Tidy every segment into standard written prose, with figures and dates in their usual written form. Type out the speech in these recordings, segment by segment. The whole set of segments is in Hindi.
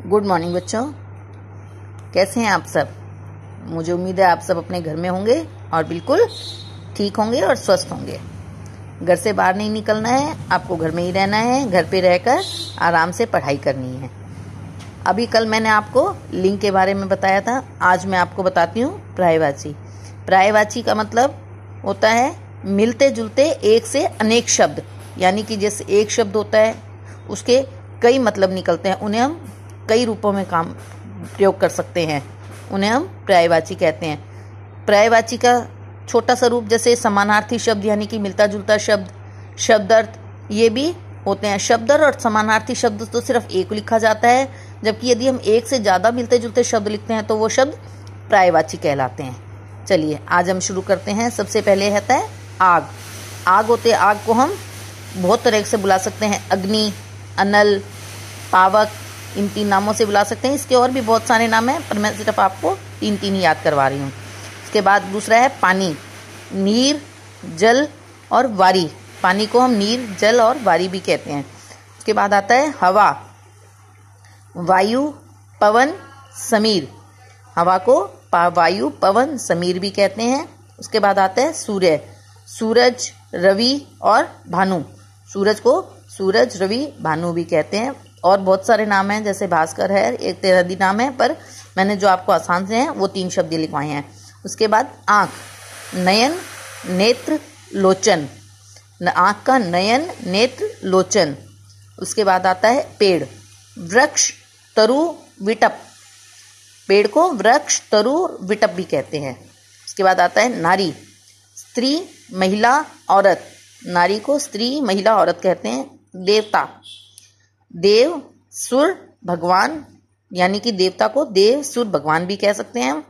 गुड मॉर्निंग बच्चों, कैसे हैं आप सब। मुझे उम्मीद है आप सब अपने घर में होंगे और बिल्कुल ठीक होंगे और स्वस्थ होंगे। घर से बाहर नहीं निकलना है, आपको घर में ही रहना है। घर पे रहकर आराम से पढ़ाई करनी है। अभी कल मैंने आपको लिंग के बारे में बताया था, आज मैं आपको बताती हूँ पर्यायवाची। पर्यायवाची का मतलब होता है मिलते जुलते एक से अनेक शब्द, यानी कि जैसे एक शब्द होता है उसके कई मतलब निकलते हैं, उन्हें हम कई रूपों में काम प्रयोग कर सकते हैं, उन्हें हम पर्यायवाची कहते हैं। पर्यायवाची का छोटा सा रूप जैसे समानार्थी शब्द यानी कि मिलता जुलता शब्द, शब्दार्थ, ये भी होते हैं। शब्दार्थ और समानार्थी शब्द तो सिर्फ एक लिखा जाता है, जबकि यदि हम एक से ज़्यादा मिलते जुलते शब्द लिखते हैं तो वो शब्द पर्यायवाची कहलाते हैं। चलिए आज हम शुरू करते हैं। सबसे पहले रहता है आग। आग होते आग को हम बहुत तरह से बुला सकते हैं, अग्नि, अनल, पावक, इन 3 नामों से बुला सकते हैं। इसके और भी बहुत सारे नाम हैं, पर मैं सिर्फ आपको 3 ही याद करवा रही हूँ। इसके बाद दूसरा है पानी, नीर, जल और वारी। पानी को हम नीर, जल और वारी भी कहते हैं। उसके बाद आता है हवा, वायु, पवन, समीर। हवा को वायु, पवन, समीर भी कहते हैं। उसके बाद आता है सूर्य, सूरज, रवि और भानु। सूरज को सूरज, रवि, भानु भी कहते हैं। और बहुत सारे नाम हैं, जैसे भास्कर है, एक तेरादी नाम है, पर मैंने जो आपको आसान से हैं वो 3 शब्द लिखवाए हैं। उसके बाद आँख, नयन, नेत्र, लोचन। आँख का नयन, नेत्र, लोचन। उसके बाद आता है पेड़, वृक्ष, तरु, विटप। पेड़ को वृक्ष, तरु, विटप भी कहते हैं। उसके बाद आता है नारी, स्त्री, महिला, औरत। नारी को स्त्री, महिला, औरत कहते हैं। देवता, देव, सुर, भगवान, यानी कि देवता को देव, सुर, भगवान भी कह सकते हैं हम।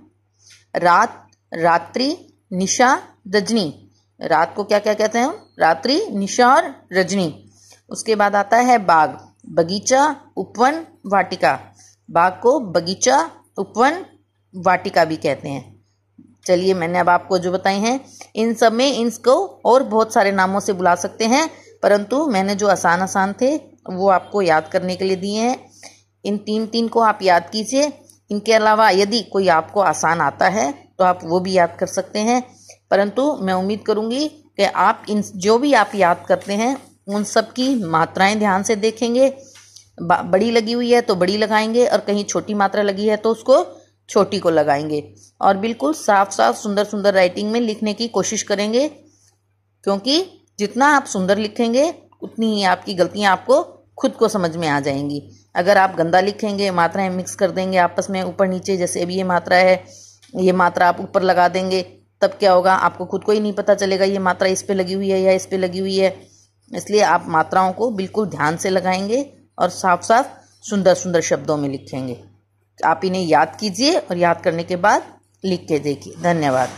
रात, रात्रि, निशा, रजनी। रात को क्या क्या कहते हैं हम? रात्रि, निशा और रजनी। उसके बाद आता है बाग, बगीचा, उपवन, वाटिका। बाग को बगीचा, उपवन, वाटिका भी कहते हैं। चलिए मैंने अब आपको जो बताए हैं इन सब में इनको और बहुत सारे नामों से बुला सकते हैं, परंतु मैंने जो आसान थे वो आपको याद करने के लिए दिए हैं। इन 3 को आप याद कीजिए। इनके अलावा यदि कोई आपको आसान आता है तो आप वो भी याद कर सकते हैं, परंतु मैं उम्मीद करूंगी कि आप इन जो भी आप याद करते हैं उन सब की मात्राएं ध्यान से देखेंगे। बड़ी लगी हुई है तो बड़ी लगाएंगे, और कहीं छोटी मात्रा लगी है तो उसको छोटी को लगाएंगे, और बिल्कुल साफ साफ सुंदर सुंदर राइटिंग में लिखने की कोशिश करेंगे, क्योंकि जितना आप सुंदर लिखेंगे उतनी ही आपकी गलतियां आपको खुद को समझ में आ जाएंगी। अगर आप गंदा लिखेंगे, मात्राएं मिक्स कर देंगे आपस में ऊपर नीचे, जैसे अभी ये मात्रा है, ये मात्रा आप ऊपर लगा देंगे, तब क्या होगा आपको खुद को ही नहीं पता चलेगा ये मात्रा इस पे लगी हुई है या इस पे लगी हुई है। इसलिए आप मात्राओं को बिल्कुल ध्यान से लगाएंगे और साफ साफ सुंदर सुंदर शब्दों में लिखेंगे। आप इन्हें याद कीजिए और याद करने के बाद लिख के देखिए। धन्यवाद।